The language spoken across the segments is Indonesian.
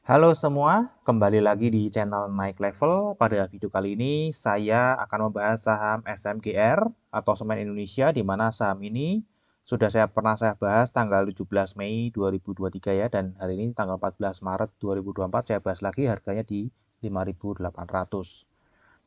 Halo semua, kembali lagi di channel Naik Level. Pada video kali ini saya akan membahas saham SMGR atau Semen Indonesia, di mana saham ini pernah saya bahas tanggal 17 Mei 2023 ya, dan hari ini tanggal 14 Maret 2024 saya bahas lagi, harganya di 5.800.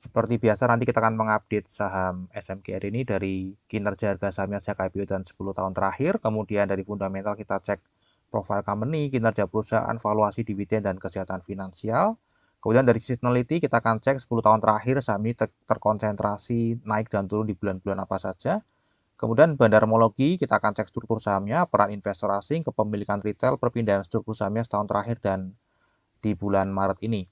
Seperti biasa nanti kita akan mengupdate saham SMGR ini dari kinerja harga sahamnya sejak IPO dan 10 tahun terakhir, kemudian dari fundamental kita cek profile company, kinerja perusahaan, valuasi dividen dan kesehatan finansial. Kemudian dari seasonality kita akan cek 10 tahun terakhir saham ini terkonsentrasi naik dan turun di bulan-bulan apa saja. Kemudian bandarmologi kita akan cek struktur sahamnya, peran investor asing, kepemilikan retail, perpindahan struktur sahamnya setahun terakhir dan di bulan Maret ini.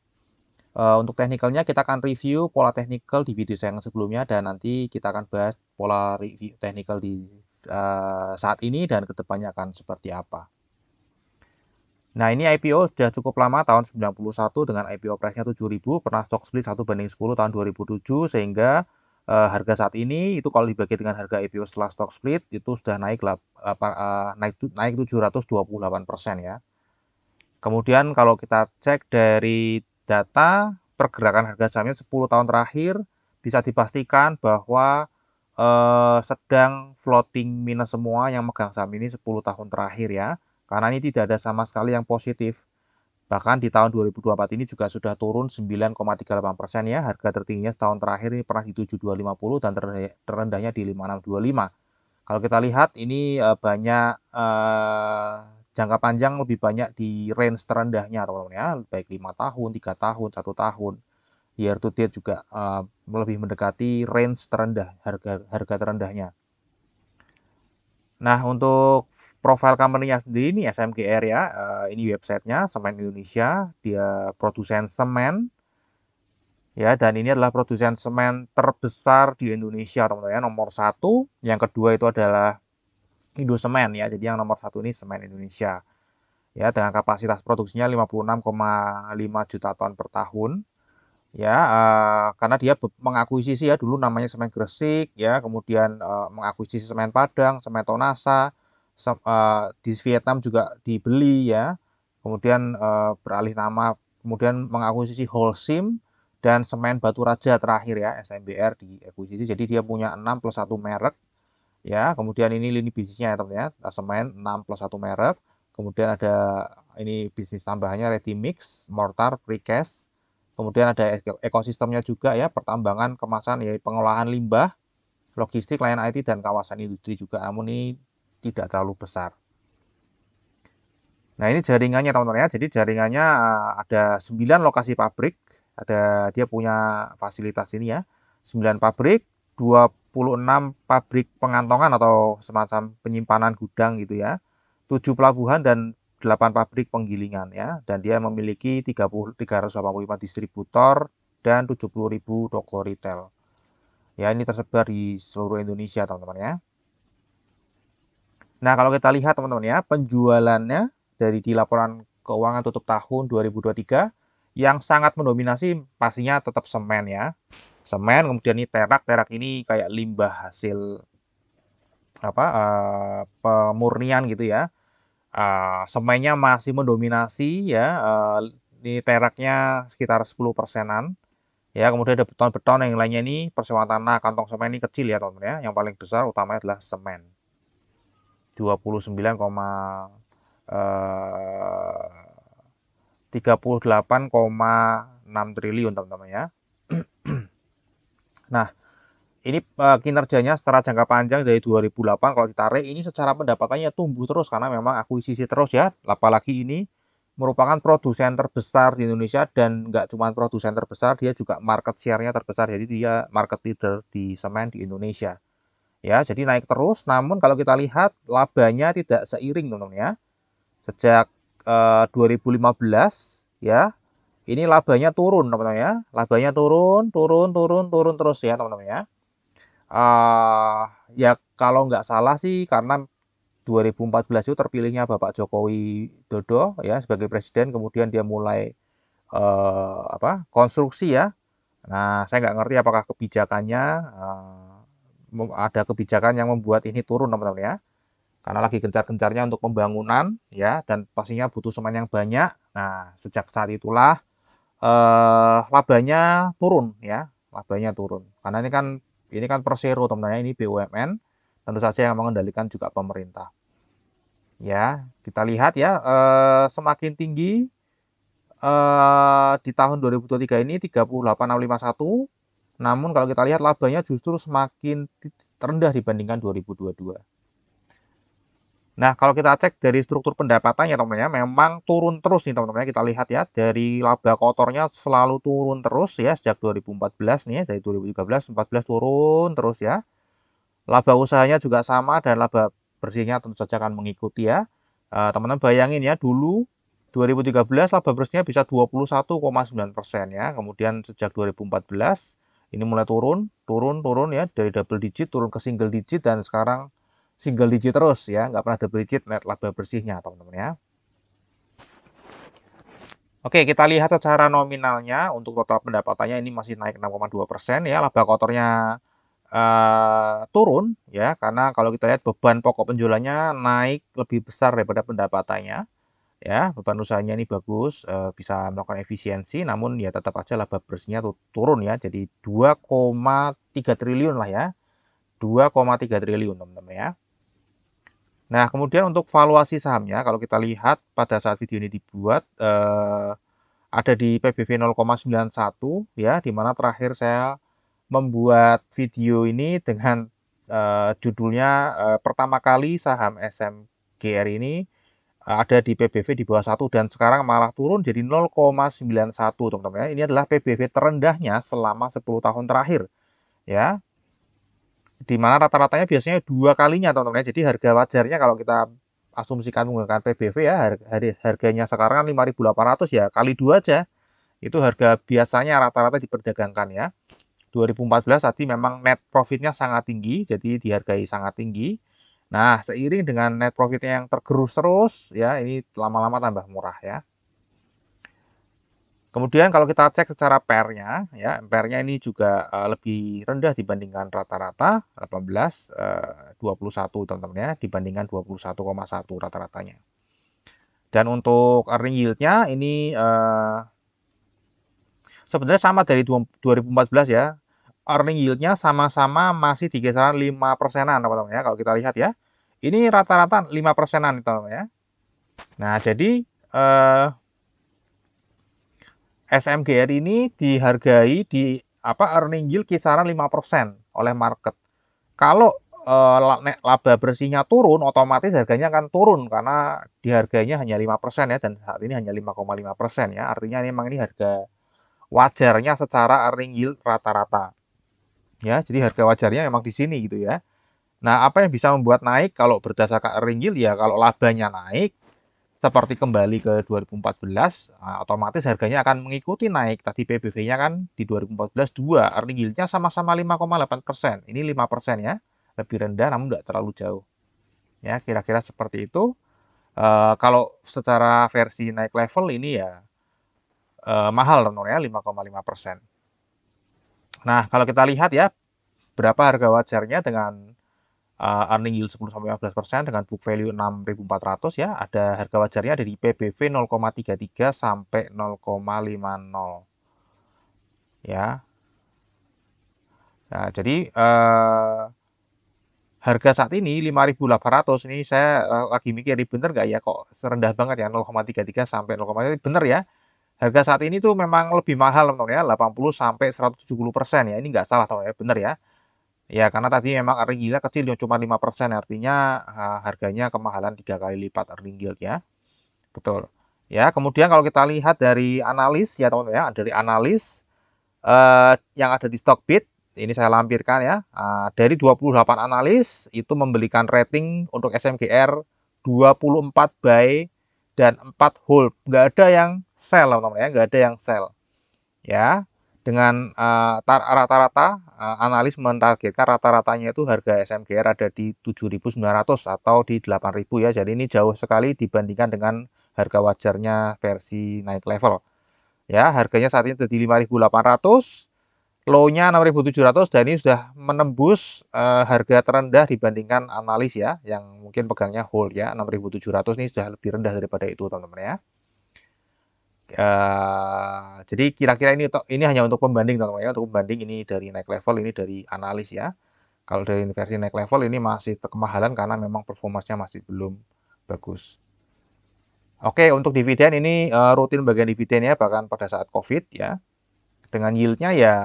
Untuk teknikalnya kita akan review pola teknikal di video saya yang sebelumnya, dan nanti kita akan bahas pola review teknikal di saat ini dan kedepannya akan seperti apa. Nah, ini IPO sudah cukup lama, tahun 91 dengan IPO price-nya 7.000, pernah stock split 1/10 tahun 2007, sehingga harga saat ini itu kalau dibagi dengan harga IPO setelah stock split itu sudah naik 728% ya. Kemudian kalau kita cek dari data pergerakan harga sahamnya 10 tahun terakhir, bisa dipastikan bahwa sedang floating minus semua yang megang saham ini 10 tahun terakhir ya. Karena ini tidak ada sama sekali yang positif. Bahkan di tahun 2024 ini juga sudah turun 9,38% ya. Harga tertingginya setahun terakhir ini pernah di 7250 dan terendahnya di 5625. Kalau kita lihat ini banyak jangka panjang lebih banyak di range terendahnya teman-teman ya, baik 5 tahun, 3 tahun, 1 tahun. Year to date juga lebih mendekati range terendah, harga terendahnya. Nah, untuk profile company-nya sendiri ini SMGR ya, ini websitenya Semen Indonesia, dia produsen semen ya, dan ini adalah produsen semen terbesar di Indonesia teman-teman ya, nomor satu. Yang kedua itu adalah Indosemen ya, jadi yang nomor satu ini Semen Indonesia ya, dengan kapasitas produksinya 56,5 juta ton per tahun ya, karena dia mengakuisisi ya, dulu namanya Semen Gresik ya, kemudian mengakuisisi Semen Padang, Semen Tonasa, di Vietnam juga dibeli ya, kemudian beralih nama, kemudian mengakuisisi Holcim dan Semen Batu Raja terakhir ya, SMBR diakuisisi, jadi dia punya 6 plus 1 merek ya. Kemudian ini lini bisnisnya ya teman ya, semen 6 plus 1 merek. Kemudian ada ini bisnis tambahannya ready mix, mortar, precast. Kemudian ada ekosistemnya juga ya, pertambangan, kemasan ya, pengolahan limbah, logistik, layanan IT dan kawasan industri juga, namun ini tidak terlalu besar. Nah, ini jaringannya teman-teman ya. Jadi jaringannya ada 9 lokasi pabrik. Dia punya fasilitas ini ya. 9 pabrik, 26 pabrik pengantongan atau semacam penyimpanan gudang gitu ya. 7 pelabuhan dan 8 pabrik penggilingan ya. Dan dia memiliki 385 distributor dan 70.000 toko retail. Ya, ini tersebar di seluruh Indonesia teman-teman ya. Nah, kalau kita lihat teman-teman ya, penjualannya di laporan keuangan tutup tahun 2023 yang sangat mendominasi pastinya tetap semen ya. Semen, kemudian ini terak ini kayak limbah hasil pemurnian gitu ya. Semennya masih mendominasi ya. Ini teraknya sekitar 10%-an. Ya, kemudian ada beton-beton yang lainnya, ini persewaan tanah, kantong semen ini kecil ya teman-teman ya. Yang paling besar utamanya adalah semen. 38,6 triliun teman-teman ya. Nah, ini kinerjanya secara jangka panjang dari 2008 kalau ditarik, ini secara pendapatannya tumbuh terus karena memang akuisisi terus ya. Apalagi ini merupakan produsen terbesar di Indonesia, dan nggak cuma produsen terbesar, dia juga market share-nya terbesar. Jadi dia market leader di semen di Indonesia. Ya, jadi naik terus. Namun kalau kita lihat labanya tidak seiring teman-teman ya. Sejak 2015 ya, ini labanya turun teman-teman ya. Labanya turun terus ya teman-teman ya. Ya kalau nggak salah sih karena 2014 itu terpilihnya Bapak Jokowi Dodo ya sebagai presiden, kemudian dia mulai konstruksi ya. Nah, saya nggak ngerti apakah kebijakannya ada kebijakan yang membuat ini turun teman-teman ya. karena lagi gencar-gencarnya untuk pembangunan ya, dan pastinya butuh semen yang banyak. Nah, sejak saat itulah labanya turun ya, labanya turun. Karena ini kan Persero teman-teman, ini BUMN, tentu saja yang mengendalikan juga pemerintah. Ya, kita lihat ya, semakin tinggi di tahun 2023 ini 38.651. Namun kalau kita lihat labanya justru semakin rendah dibandingkan 2022. Nah, kalau kita cek dari struktur pendapatannya teman-teman ya, memang turun terus nih teman-teman ya. Kita lihat ya, dari laba kotornya selalu turun terus ya sejak 2014 nih ya, dari 2013, 14 turun terus ya. Laba usahanya juga sama dan laba bersihnya tentu saja akan mengikuti ya. Teman-teman bayangin ya, dulu 2013 laba bersihnya bisa 21,9% ya. Kemudian sejak 2014 ini mulai turun, turun ya, dari double digit turun ke single digit, dan sekarang single digit terus ya, nggak pernah double digit net laba bersihnya teman-teman ya. Oke, kita lihat secara nominalnya untuk total pendapatannya ini masih naik 6,2% ya. Laba kotornya turun ya, karena kalau kita lihat beban pokok penjualannya naik lebih besar daripada pendapatannya ya. Beban usahanya ini bagus, bisa melakukan efisiensi, namun ya tetap aja laba bersihnya turun ya, jadi 2,3 triliun lah ya, 2,3 triliun teman-teman ya. Nah, kemudian untuk valuasi sahamnya, kalau kita lihat pada saat video ini dibuat, ada di PBV 0,91 ya, di mana terakhir saya membuat video ini dengan judulnya pertama kali saham SMGR ini ada di PBV di bawah 1, dan sekarang malah turun jadi 0,91 teman-teman ya. Ini adalah PBV terendahnya selama 10 tahun terakhir ya. Di mana rata-ratanya biasanya 2 kalinya teman-teman ya. Jadi harga wajarnya kalau kita asumsikan menggunakan PBV ya, harganya sekarang kan 5.800 ya, kali 2 aja. Itu harga biasanya rata-rata diperdagangkan ya. 2014 tadi memang net profitnya sangat tinggi, jadi dihargai sangat tinggi. Nah, seiring dengan net profitnya yang tergerus terus, ya ini lama-lama tambah murah ya. Kemudian kalau kita cek secara pair-nya, ya pair-nya ini juga lebih rendah dibandingkan rata-rata 18, 21 teman-teman ya, dibandingkan 21,1 rata-ratanya. Dan untuk earning yield-nya ini sebenarnya sama dari 2014 ya. Earning yield-nya sama-sama masih di kisaran 5%-an teman-teman ya. Kalau kita lihat ya, ini rata-rata 5%-an teman-teman ya. Nah, jadi SMGR ini dihargai di earning yield kisaran 5% oleh market. Kalau laba bersihnya turun, otomatis harganya akan turun karena dihargainya hanya 5% ya, dan saat ini hanya 5,5% ya. Artinya memang ini harga wajarnya secara earning yield rata-rata. Ya, jadi harga wajarnya memang di sini gitu ya. Nah, apa yang bisa membuat naik kalau berdasarkan earning yield ya, kalau labanya naik seperti kembali ke 2014, nah, otomatis harganya akan mengikuti naik. Tadi PBV-nya kan di 2014 2, earning yield-nya sama-sama 5,8%. Ini 5% ya, lebih rendah namun tidak terlalu jauh. Ya, kira-kira seperti itu. Kalau secara versi naik level ini ya mahal ya, 5,5%. Nah, kalau kita lihat ya, berapa harga wajarnya dengan earning yield 10-15% dengan book value 6.400 ya, ada harga wajarnya dari PBV 0,33 sampai 0,50 ya. Nah, jadi harga saat ini 5.800, ini saya lagi mikir bener nggak ya, kok serendah banget ya 0,33 sampai 0,5, bener ya. Harga saat ini tuh memang lebih mahal teman ya, 80 sampai 170% ya. Ini nggak salah teman ya, bener ya. Ya, karena tadi memang earning yield kecil, cuma 5%, artinya harganya kemahalan 3 kali lipat earning yield ya. Betul. Ya, kemudian kalau kita lihat dari analis ya teman-teman ya, dari analis yang ada di Stockbit, ini saya lampirkan ya. Dari 28 analis itu memberikan rating untuk SMGR 24 buy dan 4 hold. Nggak ada yang sell teman-teman ya, nggak ada yang sell. Ya, dengan rata-rata analis mentargetkan rata-ratanya itu harga SMGR ada di 7.900 atau di 8.000 ya. Jadi ini jauh sekali dibandingkan dengan harga wajarnya versi naik level. Ya, harganya saat ini di 5.800. low-nya 6.700 dan ini sudah menembus harga terendah dibandingkan analis ya, yang mungkin pegangnya hold ya. 6.700 ini sudah lebih rendah daripada itu teman-teman ya. Jadi kira-kira ini hanya untuk pembanding teman-teman ya, untuk pembanding ini dari naik level, ini dari analis ya. Kalau dari versi naik level ini masih kemahalan karena memang performanya masih belum bagus. Oke, untuk dividen ini rutin bagian dividennya bahkan pada saat COVID ya. Dengan yieldnya ya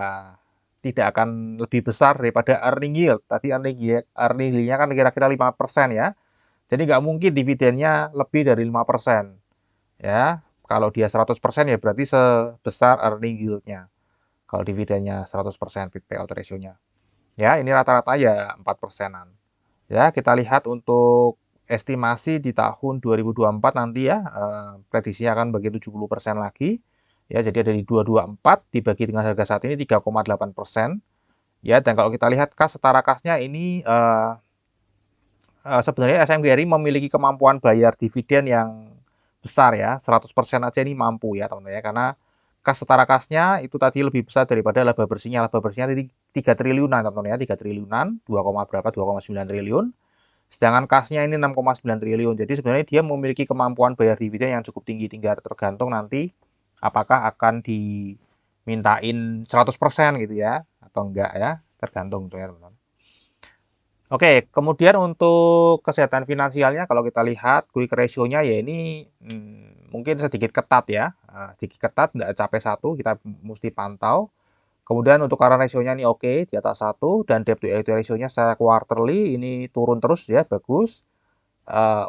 tidak akan lebih besar daripada earning yield. Tadi earning yieldnya kan kira-kira 5% ya. Jadi nggak mungkin dividennya lebih dari 5%. Ya, kalau dia 100% ya berarti sebesar earning yieldnya. Kalau dividennya 100% payout ratio-nya. Ya, ini rata-rata ya 4%-an. Ya, kita lihat untuk estimasi di tahun 2024 nanti ya, prediksinya akan bagi 70% lagi. Ya, jadi dari 224 dibagi dengan harga saat ini 3,8%. Ya, dan kalau kita lihat kas setara kasnya ini sebenarnya SMGRI memiliki kemampuan bayar dividen yang besar ya, 100% aja ini mampu ya teman-teman ya, karena kas setara kasnya itu tadi lebih besar daripada laba bersihnya. Laba bersihnya 3 triliunan teman-teman ya, 3 triliunan, 2, berapa? 2,9 triliun. Sedangkan kasnya ini 6,9 triliun. Jadi sebenarnya dia memiliki kemampuan bayar dividen yang cukup tinggi, tinggal tergantung nanti apakah akan dimintain 100% gitu ya atau enggak ya, tergantung tuh ya teman-teman. Oke, kemudian untuk kesehatan finansialnya kalau kita lihat quick ratio-nya ya ini mungkin sedikit ketat ya. Sedikit ketat, nggak capai 1, kita mesti pantau. Kemudian untuk current ratio-nya ini oke, di atas 1, dan debt to equity ratio-nya secara quarterly ini turun terus ya, bagus.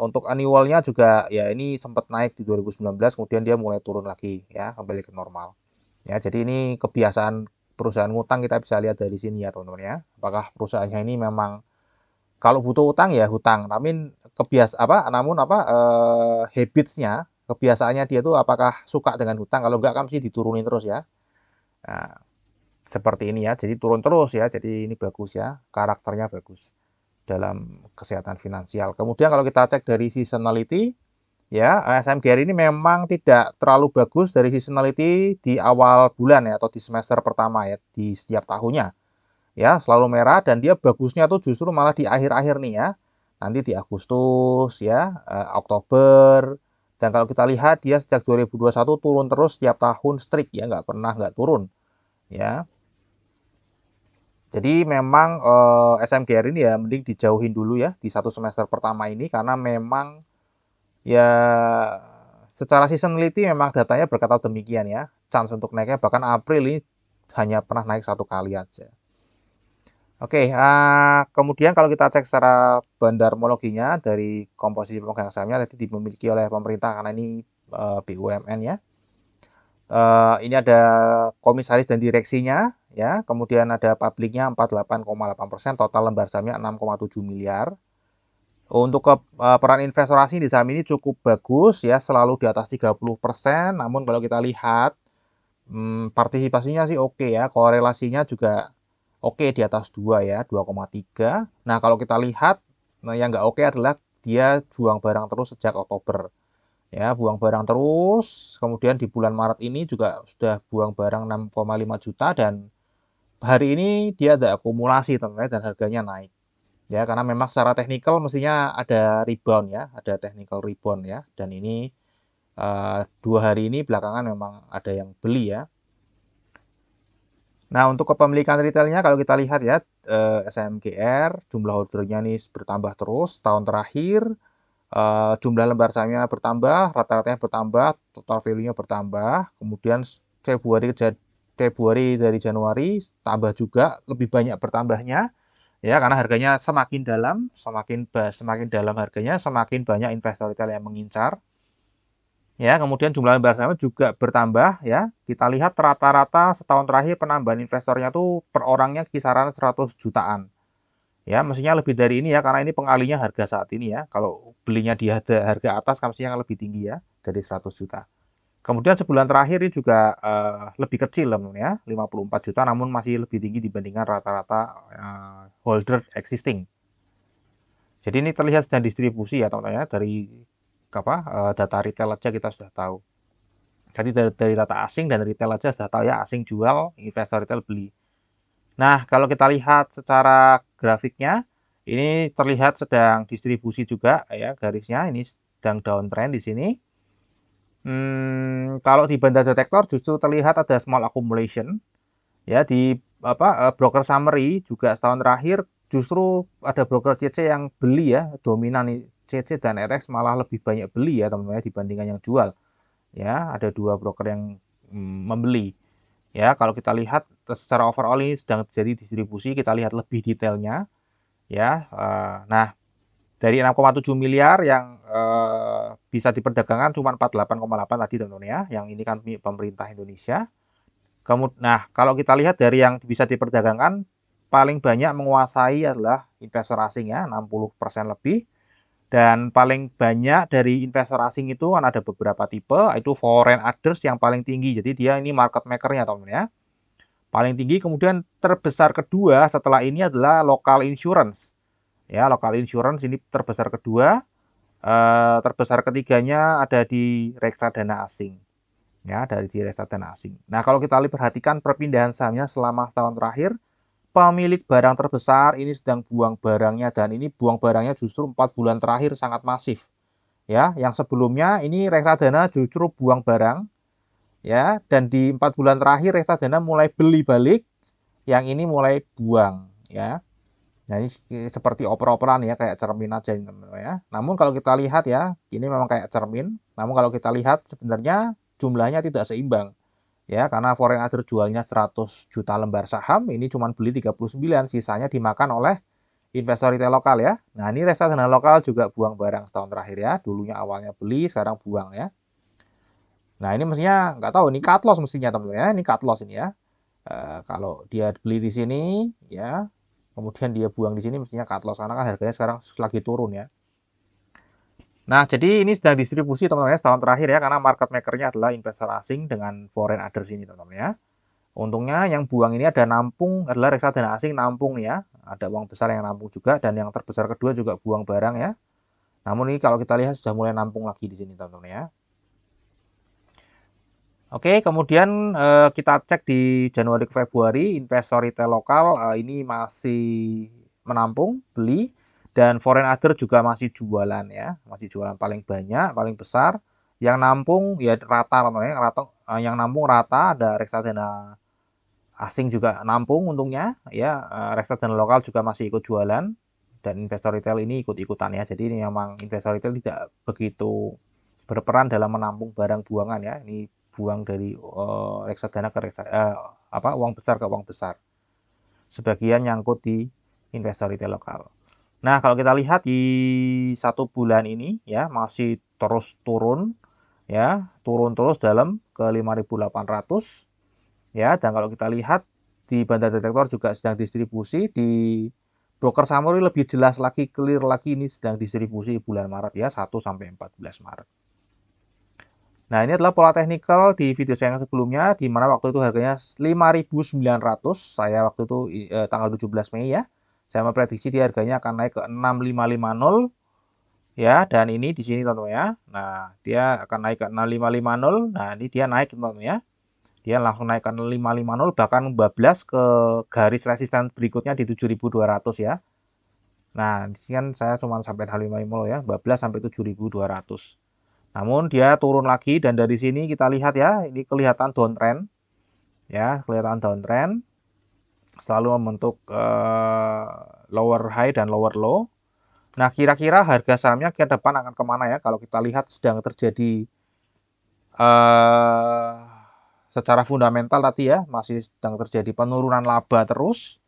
Untuk annualnya juga ya ini sempat naik di 2019, kemudian dia mulai turun lagi ya, kembali ke normal. Ya, jadi ini kebiasaan perusahaan ngutang kita bisa lihat dari sini ya teman-teman ya. Apakah perusahaannya ini memang kalau butuh utang ya hutang, namun habitsnya, kebiasaannya dia tuh apakah suka dengan hutang, kalau enggak kan mesti diturunin terus ya. Nah, seperti ini ya, jadi turun terus ya, jadi ini bagus ya, karakternya bagus dalam kesehatan finansial. Kemudian kalau kita cek dari seasonality, ya SMGR ini memang tidak terlalu bagus dari seasonality di awal bulan ya, atau di semester pertama ya, di setiap tahunnya ya selalu merah, dan dia bagusnya tuh justru malah di akhir-akhir nih ya, nanti di Agustus ya, Oktober. Dan kalau kita lihat dia sejak 2021 turun terus setiap tahun strict ya, nggak pernah nggak turun ya. Jadi memang SMGR ini ya mending dijauhin dulu ya di satu semester pertama ini, karena memang ya secara seasonality memang datanya berkata demikian ya, chance untuk naiknya bahkan April ini hanya pernah naik 1 kali aja. Oke, kemudian kalau kita cek secara bandarmologinya dari komposisi pemegang sahamnya tadi dimiliki oleh pemerintah karena ini BUMN ya. Ini ada komisaris dan direksinya ya, kemudian ada publiknya 48,8%, total lembar sahamnya 6,7 miliar. Untuk peran investor asing di saham ini cukup bagus ya, selalu di atas 30%. Namun kalau kita lihat partisipasinya sih oke ya, korelasinya juga oke di atas 2 ya, 2,3. Nah, kalau kita lihat yang nggak oke adalah dia buang barang terus sejak Oktober. Ya, buang barang terus, kemudian di bulan Maret ini juga sudah buang barang 6,5 juta, dan hari ini dia ada akumulasi teman-teman dan harganya naik. Ya, karena memang secara teknikal mestinya ada rebound ya, ada technical rebound ya, dan ini 2 hari ini belakangan memang ada yang beli ya. Nah, untuk kepemilikan retailnya kalau kita lihat ya, SMGR jumlah ordernya nih bertambah terus tahun terakhir, jumlah lembar sahamnya bertambah, rata-ratanya bertambah, total value-nya bertambah. Kemudian Februari Februari dari Januari tambah juga, lebih banyak bertambahnya ya, karena harganya semakin dalam harganya, semakin banyak investor retail yang mengincar. Ya, kemudian jumlah lembar saham juga bertambah ya. Kita lihat rata-rata setahun terakhir penambahan investornya tuh per orangnya kisaran 100 jutaan. Ya, mestinya lebih dari ini ya, karena ini pengalinya harga saat ini ya. Kalau belinya di harga atas kan mestinya lebih tinggi ya, dari 100 juta. Kemudian sebulan terakhir ini juga lebih kecil ya, 54 juta, namun masih lebih tinggi dibandingkan rata-rata holder existing. Jadi ini terlihat dan distribusi ya teman-teman ya, dari data retail aja kita sudah tahu. Jadi dari data asing dan retail aja sudah tahu ya, asing jual, investor retail beli. Nah, kalau kita lihat secara grafiknya, ini terlihat sedang distribusi juga ya garisnya, ini sedang downtrend di sini. Kalau di banda detektor justru terlihat ada small accumulation ya di broker summary juga setahun terakhir justru ada broker CC yang beli ya, dominan CC dan RX malah lebih banyak beli ya teman-teman ya, dibandingkan yang jual ya, ada dua broker yang membeli ya. Kalau kita lihat secara overall ini sedang terjadi distribusi, kita lihat lebih detailnya ya. Nah, dari 6,7 miliar yang bisa diperdagangkan cuma 48,8 tadi teman-teman ya, yang ini kan pemerintah Indonesia. Nah, kalau kita lihat dari yang bisa diperdagangkan, paling banyak menguasai adalah investor asing ya, 60% lebih. Dan paling banyak dari investor asing itu kan ada beberapa tipe, itu foreign others yang paling tinggi. Jadi dia ini market maker-nya teman-teman ya. Paling tinggi, kemudian terbesar kedua setelah ini adalah local insurance. Ya, local insurance ini terbesar kedua. Terbesar ketiganya ada di reksadana asing. Ya, dari di reksadana asing. Nah, kalau kita perhatikan perpindahan sahamnya selama setahun terakhir, pemilik barang terbesar ini sedang buang barangnya, dan ini buang barangnya justru 4 bulan terakhir sangat masif. Ya, yang sebelumnya ini reksadana justru buang barang, ya, dan di 4 bulan terakhir reksadana mulai beli balik, yang ini mulai buang, ya. Nah, ini seperti oper-operan ya, kayak cermin aja ini teman-teman ya. Namun kalau kita lihat ya, ini memang kayak cermin. Namun kalau kita lihat sebenarnya jumlahnya tidak seimbang. Ya, karena foreign other jualnya 100 juta lembar saham, ini cuma beli 39, sisanya dimakan oleh investor retail lokal ya. Nah, ini reksadana lokal juga buang barang setahun terakhir ya. Dulunya awalnya beli, sekarang buang ya. Nah, ini mestinya nggak tahu, ini cut loss mestinya teman-teman ya. Ini cut loss ini ya. Kalau dia beli di sini ya, kemudian dia buang di sini mestinya cut loss karena kan harganya sekarang lagi turun ya. Nah, jadi ini sedang distribusi teman-teman ya setahun terakhir ya, karena market maker-nya adalah investor asing dengan foreign others ini teman-teman ya. Untungnya yang buang ini ada nampung, adalah reksadana asing nampung nih ya. Ada uang besar yang nampung juga, dan yang terbesar kedua juga buang barang ya. Namun ini kalau kita lihat sudah mulai nampung lagi di sini teman-teman ya. Oke, kemudian kita cek di Januari ke Februari, investor retail lokal ini masih menampung, beli, dan foreign other juga masih jualan ya, masih jualan paling banyak, paling besar. Yang nampung ya rata namanya, yang nampung rata, ada reksadana asing juga nampung untungnya ya, reksadana lokal juga masih ikut jualan, dan investor retail ini ikut-ikutan ya. Jadi ini memang investor retail tidak begitu berperan dalam menampung barang buangan ya. Ini buang dari reksadana ke uang besar ke uang besar. Sebagian nyangkut di investor retail lokal. Nah, kalau kita lihat di 1 bulan ini ya masih terus turun ya, turun terus dalam ke 5.800 ya. Dan kalau kita lihat di banda detektor juga sedang distribusi, di broker summary lebih jelas lagi, clear lagi, ini sedang distribusi bulan Maret ya, 1 sampai 14 Maret. Nah, ini adalah pola teknikal di video saya yang sebelumnya, di mana waktu itu harganya 5.900. Saya waktu itu tanggal 17 Mei ya. Saya memprediksi dia harganya akan naik ke 6550 ya, dan ini di sini teman-teman ya. Nah, dia akan naik ke 6550. Nah, ini dia naik teman-teman ya. Dia langsung naik ke 550, bahkan bablas ke garis resisten berikutnya di 7.200 ya. Nah, di sini kan saya cuma sampai 550 ya, bablas sampai 7.200. Namun dia turun lagi, dan dari sini kita lihat ya, ini kelihatan downtrend ya, kelihatan downtrend, selalu membentuk lower high dan lower low. Nah, kira-kira harga sahamnya ke depan akan kemana ya? Kalau kita lihat sedang terjadi secara fundamental tadi ya, masih sedang terjadi penurunan laba terus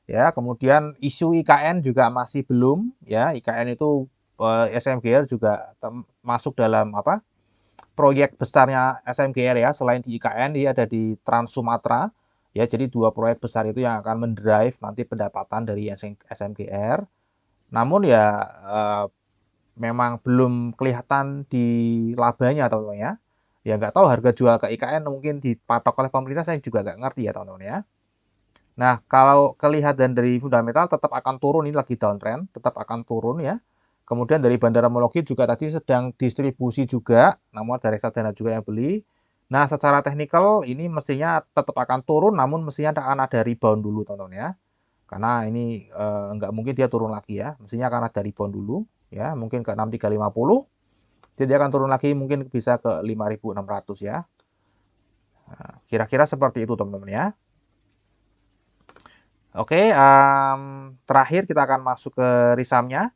ya. Kemudian isu IKN juga masih belum ya. IKN itu SMGR juga masuk dalam proyek besarnya SMGR ya. Selain di IKN, dia ada di Trans Sumatera ya. Jadi dua proyek besar itu yang akan mendrive nanti pendapatan dari SMGR. Namun ya memang belum kelihatan di labanya teman-teman ya. Ya nggak tahu harga jual ke IKN mungkin dipatok oleh pemerintah, saya juga nggak ngerti ya teman-teman ya. Nah, kalau kelihatan dari fundamental tetap akan turun, ini lagi downtrend, tetap akan turun ya. Kemudian dari Bandaramologi juga tadi sedang distribusi juga, namun ada reksadana juga yang beli. Nah, secara teknikal ini mestinya tetap akan turun, namun mestinya akan ada rebound dulu, teman-teman ya. Karena ini nggak mungkin dia turun lagi ya. Mestinya akan ada rebound dulu, ya. Mungkin ke 6350. Jadi dia akan turun lagi, mungkin bisa ke 5600 ya. Nah, kira-kira seperti itu, teman-teman ya. Oke, terakhir kita akan masuk ke risamnya.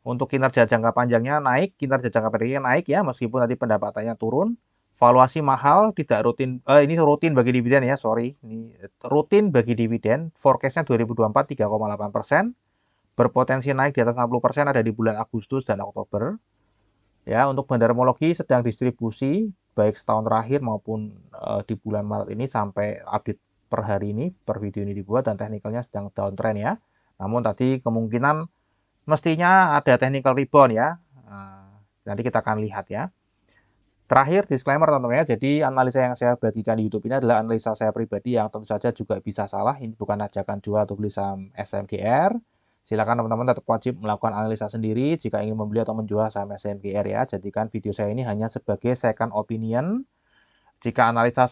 Untuk kinerja jangka panjangnya naik, kinerja jangka pendeknya naik ya, meskipun tadi pendapatannya turun. Valuasi mahal, tidak rutin, ini rutin bagi dividen ya, sorry. Ini rutin bagi dividen, forecastnya 2024 3,8%, berpotensi naik di atas 60% ada di bulan Agustus dan Oktober. Ya, untuk bandarmologi sedang distribusi, baik setahun terakhir maupun di bulan Maret ini sampai update per hari ini, per video ini dibuat, dan teknikalnya sedang downtrend ya. Namun tadi kemungkinan mestinya ada technical rebound ya. Nanti kita akan lihat ya. Terakhir, disclaimer teman-teman ya. Jadi analisa yang saya bagikan di YouTube ini adalah analisa saya pribadi yang tentu saja juga bisa salah. Ini bukan ajakan jual atau beli saham SMGR. Silakan teman-teman tetap wajib melakukan analisa sendiri jika ingin membeli atau menjual saham SMGR ya. Jadikan video saya ini hanya sebagai second opinion. Jika analisa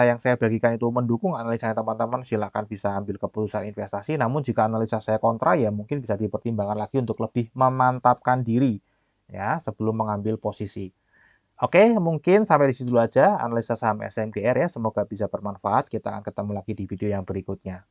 yang saya bagikan itu mendukung analisa teman-teman, silakan bisa ambil keputusan investasi. Namun jika analisa saya kontra, ya mungkin bisa dipertimbangkan lagi untuk lebih memantapkan diri ya sebelum mengambil posisi. Oke, mungkin sampai di situ dulu aja analisa saham SMGR ya. Semoga bisa bermanfaat. Kita akan ketemu lagi di video yang berikutnya.